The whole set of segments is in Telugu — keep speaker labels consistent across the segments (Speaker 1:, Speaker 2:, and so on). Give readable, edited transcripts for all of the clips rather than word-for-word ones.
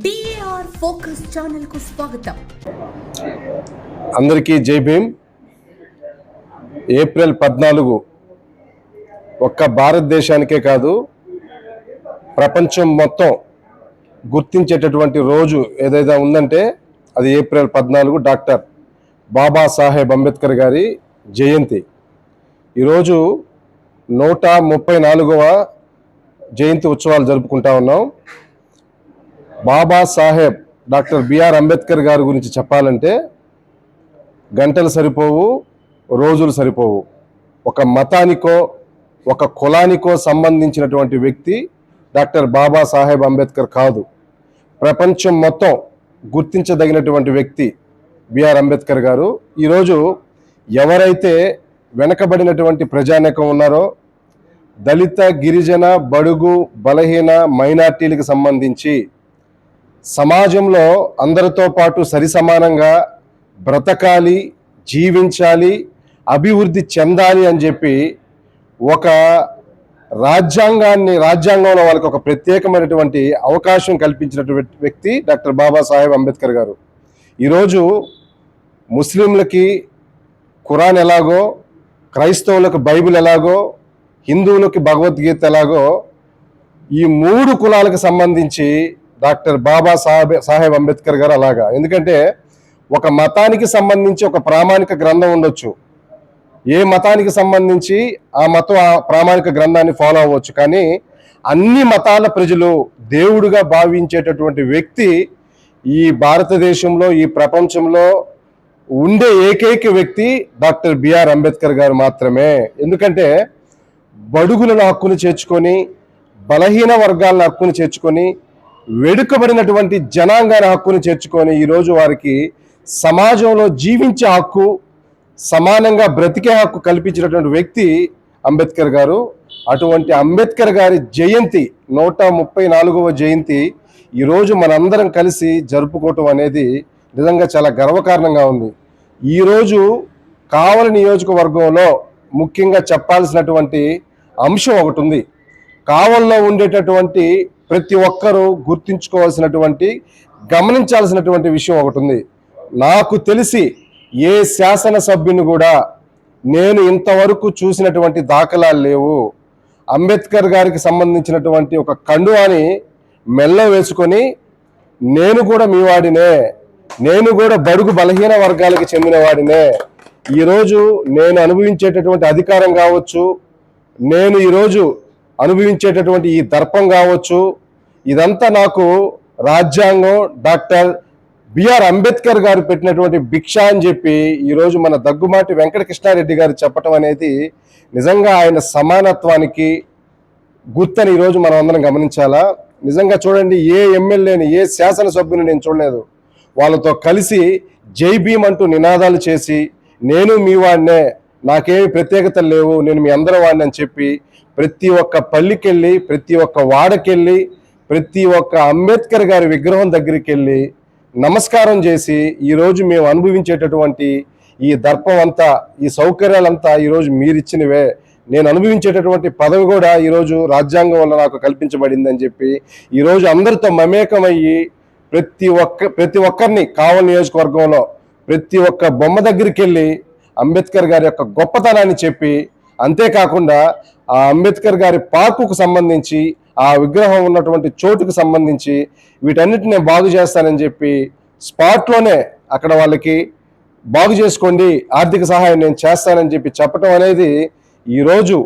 Speaker 1: DAR ఫోకస్ ఛానల్ కు స్వాగతం.
Speaker 2: అందరికీ జై భీమ్. ఏప్రిల్ 14 ఒక్క భారతదేశానికే కాదు ప్రపంచం మొత్తం గుర్తించేటటువంటి రోజు ఏదైతే ఉందంటే అది ఏప్రిల్ 14 డాక్టర్ బాబాసాహెబ్ అంబేద్కర్ గారి జయంతి. ఈరోజు 134వ జయంతి ఉత్సవాలు జరుపుకుంటా ఉన్నాం. బాబాసాహెబ్ డాక్టర్ బిఆర్ అంబేద్కర్ గారి గురించి చెప్పాలంటే గంటలు సరిపోవు, రోజులు సరిపోవు. ఒక మతానికో ఒక కులానికో సంబంధించినటువంటి వ్యక్తి డాక్టర్ బాబాసాహెబ్ అంబేద్కర్ కాదు. ప్రపంచం మొత్తం గుర్తించదగినటువంటి వ్యక్తి బిఆర్ అంబేద్కర్ గారు. ఈరోజు ఎవరైతే వెనకబడినటువంటి ప్రజానీకం ఉన్నారో, దళిత, గిరిజన, బడుగు, బలహీన, మైనార్టీలకు సంబంధించి సమాజంలో అందరితో పాటు సరిసమానంగా బ్రతకాలి, జీవించాలి, అభివృద్ధి చెందాలి అని చెప్పి ఒక రాజ్యాంగంలో వాళ్ళకి ఒక ప్రత్యేకమైనటువంటి అవకాశం కల్పించినటువంటి వ్యక్తి డాక్టర్ బాబాసాహెబ్ అంబేద్కర్ గారు. ఈరోజు ముస్లింలకి ఖురాన్ ఎలాగో, క్రైస్తవులకు బైబిల్ ఎలాగో, హిందువులకి భగవద్గీత ఎలాగో, ఈ 3 కులాలకు సంబంధించి డాక్టర్ బాబాసాహెబ్ అంబేద్కర్ గారు అలాగా. ఎందుకంటే ఒక మతానికి సంబంధించి ఒక ప్రామాణిక గ్రంథం ఉండొచ్చు, ఏ మతానికి సంబంధించి ఆ మతం ఆ ప్రామాణిక గ్రంథాన్ని ఫాలో అవ్వచ్చు, కానీ అన్ని మతాల ప్రజలు దేవుడుగా భావించేటటువంటి వ్యక్తి ఈ భారతదేశంలో, ఈ ప్రపంచంలో ఉండే ఏకైక వ్యక్తి డాక్టర్ బిఆర్ అంబేద్కర్ గారు మాత్రమే. ఎందుకంటే బడుగులను హక్కును చేర్చుకొని, బలహీన వర్గాలను హక్కును చేర్చుకొని, వెనుకబడినటువంటి జనాంగాన్ని హక్కును చేర్చుకొని ఈరోజు వారికి సమాజంలో జీవించే హక్కు, సమానంగా బ్రతికే హక్కు కల్పించినటువంటి వ్యక్తి అంబేద్కర్ గారు. అటువంటి అంబేద్కర్ గారి జయంతి 134వ జయంతి ఈరోజు మనందరం కలిసి జరుపుకోవటం అనేది నిజంగా చాలా గర్వకారణంగా ఉంది. ఈరోజు కావలి నియోజకవర్గంలో ముఖ్యంగా చెప్పాల్సినటువంటి అంశం ఒకటి ఉంది. కావలిలో ఉండేటటువంటి ప్రతి ఒక్కరూ గుర్తుంచుకోవాల్సినటువంటి, గమనించాల్సినటువంటి విషయం ఒకటి ఉంది. నాకు తెలిసి ఏ శాసనసభ్యుని కూడా నేను ఇంతవరకు చూసినటువంటి దాఖలాలు లేవు. అంబేద్కర్ గారికి సంబంధించినటువంటి ఒక కండువాని మెల్ల వేసుకొని నేను కూడా మీ వాడినే, నేను కూడా బడుగు బలహీన వర్గాలకు చెందిన వాడినే, ఈరోజు నేను అనుభవించేటటువంటి అధికారం కావచ్చు, నేను ఈరోజు అనుభవించేటటువంటి ఈ దర్పం కావచ్చు, ఇదంతా నాకు రాజ్యాంగం డాక్టర్ బిఆర్ అంబేద్కర్ గారు పెట్టినటువంటి భిక్ష అని చెప్పి ఈరోజు మన దగ్గుమాటి వెంకటకృష్ణారెడ్డి గారు చెప్పటం అనేది నిజంగా ఆయన సమానత్వానికి గుర్తని ఈరోజు మనం అందరం గమనించాలా. నిజంగా చూడండి, ఏ ఎమ్మెల్యేని, ఏ శాసనసభ్యుని నేను చూడలేదు వాళ్ళతో కలిసి జై భీమ్ అంటూ నినాదాలు చేసి నేను మీ వాడినే, నాకేమి ప్రత్యేకతలు లేవు, నేను మీ అందరి వాడిని అని చెప్పి ప్రతి ఒక్క పల్లికెళ్ళి, ప్రతి ఒక్క వాడకెళ్ళి, ప్రతి ఒక్క అంబేద్కర్ గారి విగ్రహం దగ్గరికి వెళ్ళి నమస్కారం చేసి ఈరోజు మేము అనుభవించేటటువంటి ఈ దర్పం అంతా, ఈ సౌకర్యాలంతా ఈరోజు మీరిచ్చినవే, నేను అనుభవించేటటువంటి పదవి కూడా ఈరోజు రాజ్యాంగం వల్ల నాకు కల్పించబడింది అని చెప్పి ఈరోజు అందరితో మమేకమయ్యి ప్రతి ఒక్కరిని కావలి నియోజకవర్గంలో ప్రతి ఒక్క బొమ్మ దగ్గరికి వెళ్ళి అంబేద్కర్ గారి యొక్క గొప్పతనాన్ని చెప్పి, అంతేకాకుండా ఆ అంబేద్కర్ గారి పార్కుకు సంబంధించి, ఆ విగ్రహం ఉన్నటువంటి చోటుకు సంబంధించి వీటన్నిటిని నేను బాగు చేస్తానని చెప్పి స్పాట్లోనే అక్కడ వాళ్ళకి బాగు చేసుకోండి, ఆర్థిక సహాయం నేను చేస్తానని చెప్పి చెప్పటం అనేది ఈరోజు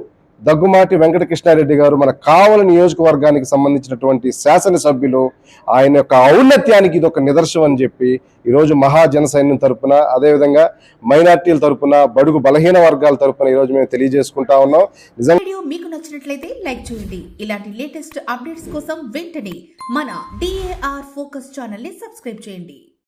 Speaker 2: దగ్గుమాటి వెంకటకృష్ణారెడ్డి గారు మన కావలి నియోజకవర్గానికి సంబంధించినటువంటి శాసనసభ్యులు, ఆయన యొక్క ఔన్నత్యానికి ఇది ఒక నిదర్శనం అని చెప్పి ఈరోజు మహాజన సైన్యం తరపున, అదేవిధంగా మైనార్టీల తరపున, బడుగు బలహీన వర్గాల తరపున ఈరోజు మేము తెలియజేసుకుంటా ఉన్నాం.
Speaker 1: వీడియో మీకు నచ్చినట్లయితే లైక్ చేయండి. ఇలాంటి లేటెస్ట్ అప్డేట్స్ కోసం వెంటనే మన DAR ఫోకస్ ఛానల్ ని సబ్స్క్రైబ్ చేయండి.